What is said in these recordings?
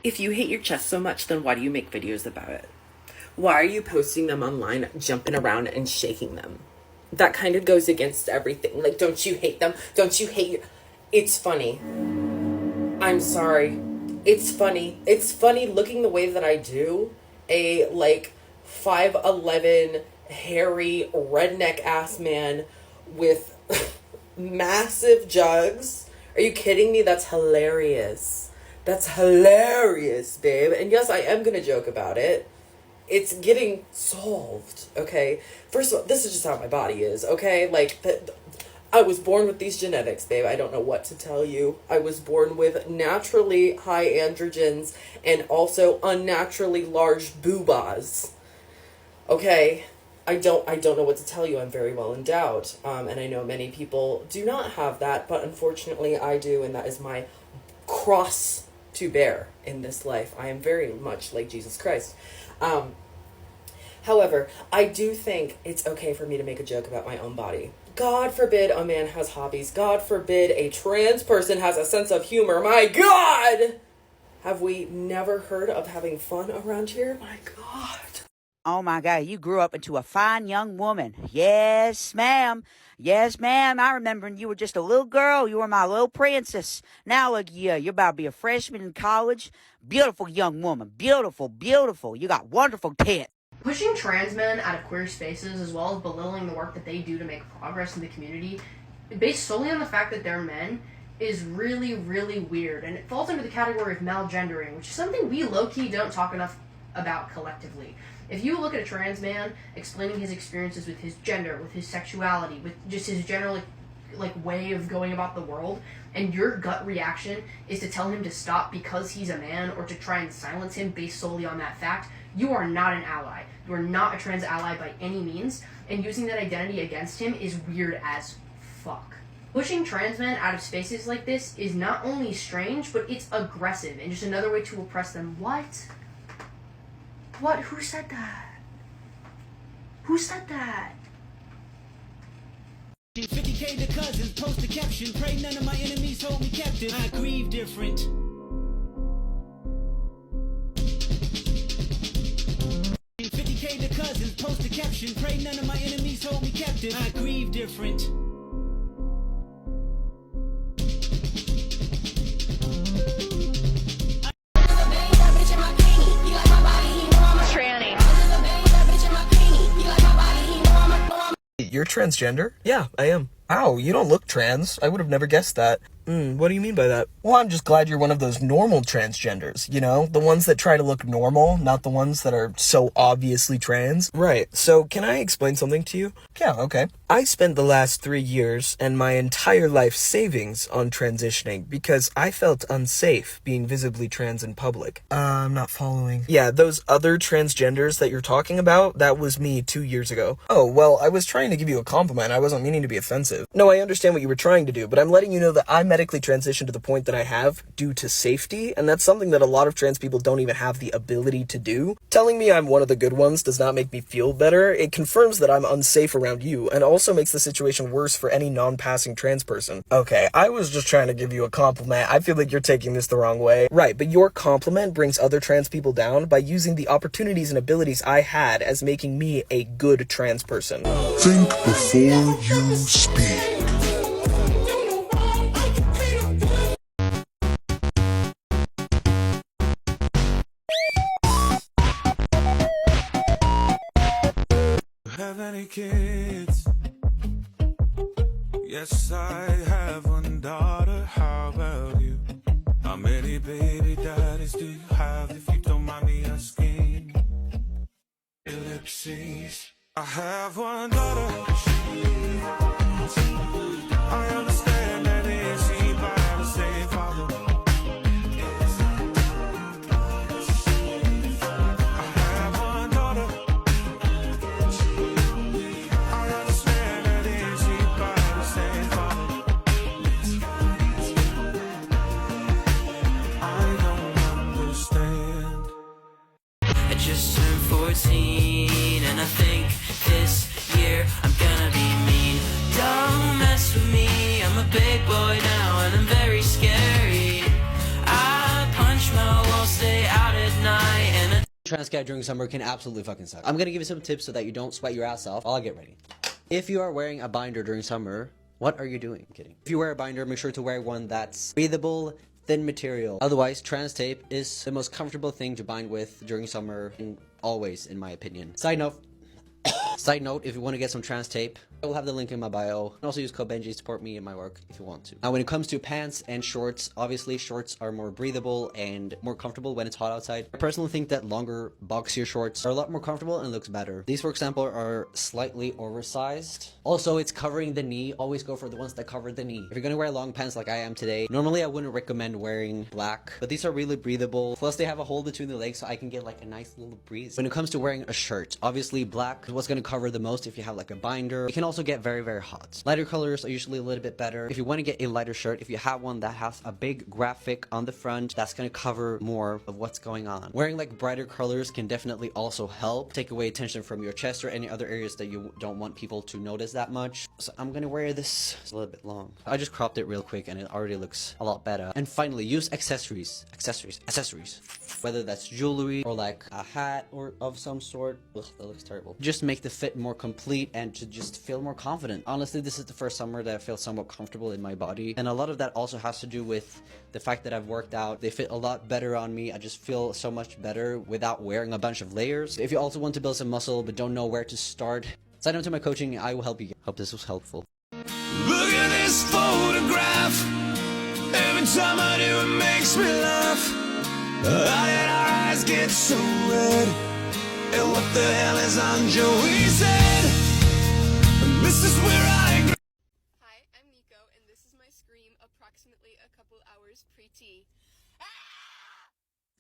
If you hate your chest so much, then why do you make videos about it? Why are you posting them online, jumping around and shaking them? That kind of goes against everything. Like, don't you hate them? Don't you hate your... It's funny. I'm sorry. It's funny. It's funny looking the way that I do. A, like, 5'11", hairy, redneck ass man with massive jugs. Are you kidding me? That's hilarious. That's hilarious, babe. And yes, I am gonna joke about it. It's getting solved, okay? First of all, this is just how my body is, okay? Like, I was born with these genetics, babe. I don't know what to tell you. I was born with naturally high androgens and also unnaturally large boobas. Okay? I don't know what to tell you. I'm very well endowed. And I know many people do not have that, but unfortunately I do, and that is my cross to bear in this life. I am very much like Jesus Christ. However, I do think it's okay for me to make a joke about my own body. God forbid a man has hobbies. God forbid a trans person has a sense of humor. My God! Have we never heard of having fun around here? My God. Oh my God, you grew up into a fine young woman. Yes, ma'am. Yes, ma'am. I remember when you were just a little girl. You were my little princess. Now look at you. You're about to be a freshman in college. Beautiful young woman. Beautiful, beautiful. You got wonderful tits. Pushing trans men out of queer spaces, as well as belittling the work that they do to make progress in the community, based solely on the fact that they're men, is really, really weird. And it falls under the category of malgendering, which is something we low-key don't talk enough about collectively. If you look at a trans man explaining his experiences with his gender, with his sexuality, with just his general way of going about the world, and your gut reaction is to tell him to stop because he's a man, or to try and silence him based solely on that fact, you are not an ally. You are not a trans ally by any means, and using that identity against him is weird as fuck. Pushing trans men out of spaces like this is not only strange, but it's aggressive, and just another way to oppress them. What? What? Who said that? Who said that? 50K to cousins, post a caption, pray none of my enemies hold me captive. I grieve different. 50K to cousins, post a caption, pray none of my enemies hold me captive. I grieve different. You're transgender? Yeah, I am. Ow, you don't look trans. I would have never guessed that. What do you mean by that? Well, I'm just glad you're one of those normal transgenders, you know? The ones that try to look normal, not the ones that are so obviously trans. Right, so can I explain something to you? Yeah, okay. I spent the last 3 years and my entire life savings on transitioning because I felt unsafe being visibly trans in public. I'm not following. Yeah, those other transgenders that you're talking about, that was me 2 years ago. Oh, well, I was trying to give you a compliment. I wasn't meaning to be offensive. No, I understand what you were trying to do, but I'm letting you know that I medically transitioned to the point that I have due to safety, and that's something that a lot of trans people don't even have the ability to do. Telling me I'm one of the good ones does not make me feel better. It confirms that I'm unsafe around you, and also makes the situation worse for any non-passing trans person. Okay, I was just trying to give you a compliment. I feel like you're taking this the wrong way. Right, but your compliment brings other trans people down by using the opportunities and abilities I had as making me a good trans person. Think before you speak. Have any kids? Yes, I have one daughter. How about you? How many baby daddies do you have, if you don't mind me asking? Ellipses. I have one daughter. I understand that it's easy by the same father. I have one daughter. I understand that it's easy by the same father. I don't understand. I just turned 14 and I think this year I'm gonna be mean. Don't mess with me, I'm a big boy now and I'm very scary. I punch my walls. Trans guy during summer can absolutely fucking suck. I'm gonna give you some tips so that you don't sweat your ass off. I'll get ready. If you are wearing a binder during summer, what are you doing? I'm kidding. If you wear a binder, make sure to wear one that's breathable, thin material. Otherwise, trans tape is the most comfortable thing to bind with during summer, and always, in my opinion. Side note, if you want to get some trans tape, I will have the link in my bio. And also use code Benji to support me in my work if you want to. Now, when it comes to pants and shorts, obviously shorts are more breathable and more comfortable when it's hot outside. I personally think that longer, boxier shorts are a lot more comfortable and looks better. These, for example, are slightly oversized. Also, it's covering the knee. Always go for the ones that cover the knee. If you're gonna wear long pants like I am today, normally I wouldn't recommend wearing black, but these are really breathable. Plus, they have a hole between the legs so I can get like a nice little breeze. When it comes to wearing a shirt, obviously black is what's gonna cover the most if you have like a binder. It can also get very, very hot. Lighter colors are usually a little bit better. If you want to get a lighter shirt, if you have one that has a big graphic on the front, that's going to cover more of what's going on. Wearing like brighter colors can definitely also help take away attention from your chest or any other areas that you don't want people to notice that much. So I'm going to wear this. It's a little bit long. I just cropped it real quick and it already looks a lot better. And finally, use accessories. Whether that's jewelry or like a hat or of some sort. Ugh, that looks terrible. Just make the fit more complete and to just feel more confident. Honestly, this is the first summer that I feel somewhat comfortable in my body, and a lot of that also has to do with the fact that I've worked out. They fit a lot better on me. I just feel so much better without wearing a bunch of layers. If you also want to build some muscle but don't know where to start, sign up to my coaching. I will help you. Hope this was helpful. Look at this photograph. Every time I do, it makes me laugh. How did our eyes get so red? And what the hell is on Joey's head? This is where I... Hi, I'm Nico, and this is my scream approximately a couple hours pre-tea. Ah!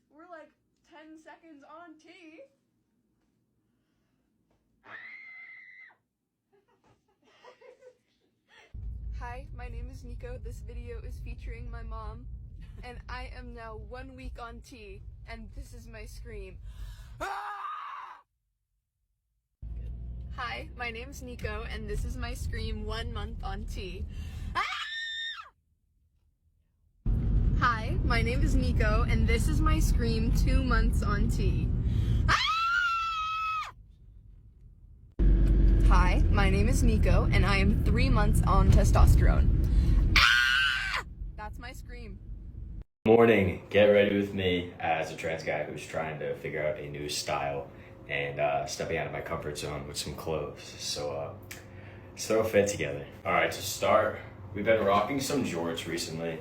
We're like 10 seconds on tea. Hi, my name is Nico. This video is featuring my mom, and I am now 1 week on tea, and this is my scream. Ah! Hi, my name's Nico, and this is my scream 1 month on tea. Ah! Hi, my name is Nico, and this is my scream 2 months on tea. Ah! Hi, my name is Nico, and I am 3 months on testosterone. Ah! That's my scream. Morning, get ready with me as a trans guy who's trying to figure out a new style and stepping out of my comfort zone with some clothes. So let's throw a fit together. All right, to start, we've been rocking some jorts recently.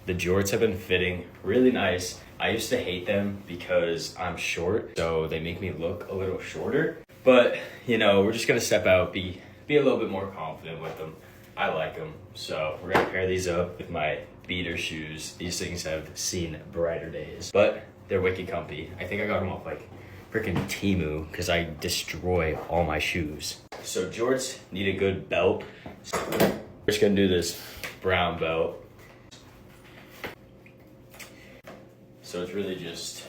The jorts have been fitting really nice. I used to hate them because I'm short, so they make me look a little shorter. But, you know, we're just gonna step out, be a little bit more confident with them. I like them, so we're gonna pair these up with my beater shoes. These things have seen brighter days, but they're wicked comfy. I think I got them off like freaking Temu because I destroy all my shoes. So jorts need a good belt. So we're just gonna do this brown belt. So it's really just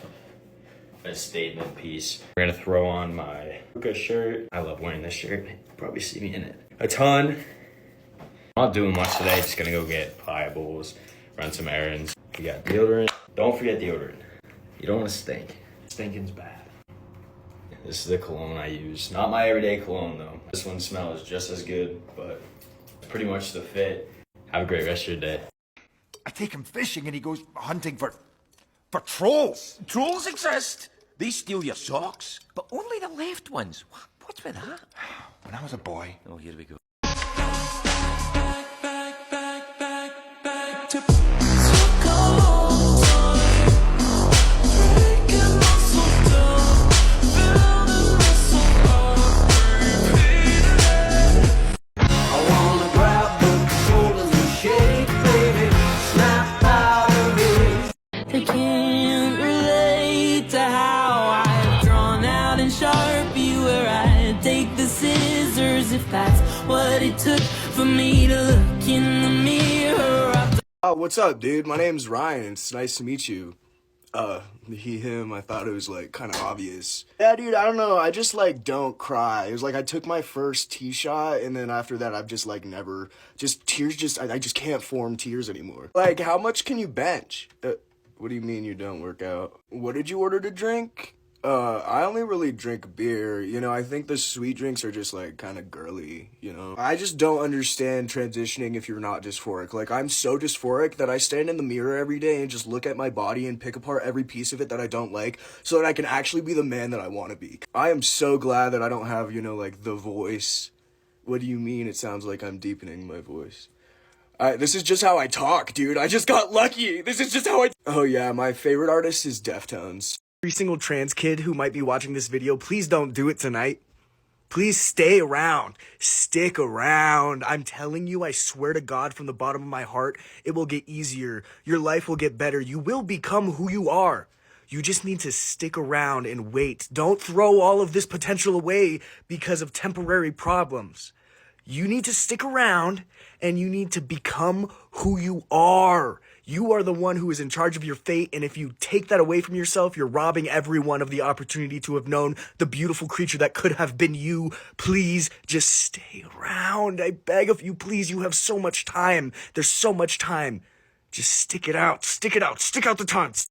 a statement piece. We're gonna throw on my Merica shirt. I love wearing this shirt. You probably see me in it a ton. I'm not doing much today. Just gonna go get pliables, run some errands. We got deodorant. Don't forget deodorant. You don't want to stink. Stinking's bad. This is the cologne I use. Not my everyday cologne though. This one smells just as good, but pretty much the fit. Have a great rest of your day. I take him fishing and he goes hunting for trolls. Trolls exist. They steal your socks. But only the left ones. What's with that? When I was a boy. Oh, here we go. They can't relate to how I've drawn out in Sharpie where I take the scissors if that's what it took for me to look in the mirror. Oh, what's up, dude? My name's Ryan. It's nice to meet you. He, him, I thought it was, like, kind of obvious. Yeah, dude, I don't know. I just, like, don't cry. It was like I took my first tea shot, and then after that, I've just, like, never... Just tears I just can't form tears anymore. Like, how much can you bench? What do you mean you don't work out? What did you order to drink? I only really drink beer. You know, I think the sweet drinks are just, like, kind of girly, you know? I just don't understand transitioning if you're not dysphoric. Like, I'm so dysphoric that I stand in the mirror every day and just look at my body and pick apart every piece of it that I don't like so that I can actually be the man that I want to be. I am so glad that I don't have, you know, like, the voice. What do you mean it sounds like I'm deepening my voice? This is just how I talk, dude. I just got lucky. This is just how I... Oh, yeah, my favorite artist is Deftones. Every single trans kid who might be watching this video, please don't do it tonight. Please stay around. Stick around. I'm telling you, I swear to God, from the bottom of my heart, it will get easier. Your life will get better. You will become who you are. You just need to stick around and wait. Don't throw all of this potential away because of temporary problems. You need to stick around and you need to become who you are. You are the one who is in charge of your fate, and if you take that away from yourself, you're robbing everyone of the opportunity to have known the beautiful creature that could have been you. Please just stay around. I beg of you, please. You have so much time. There's so much time. Just stick it out. Stick it out. Stick out the tongues.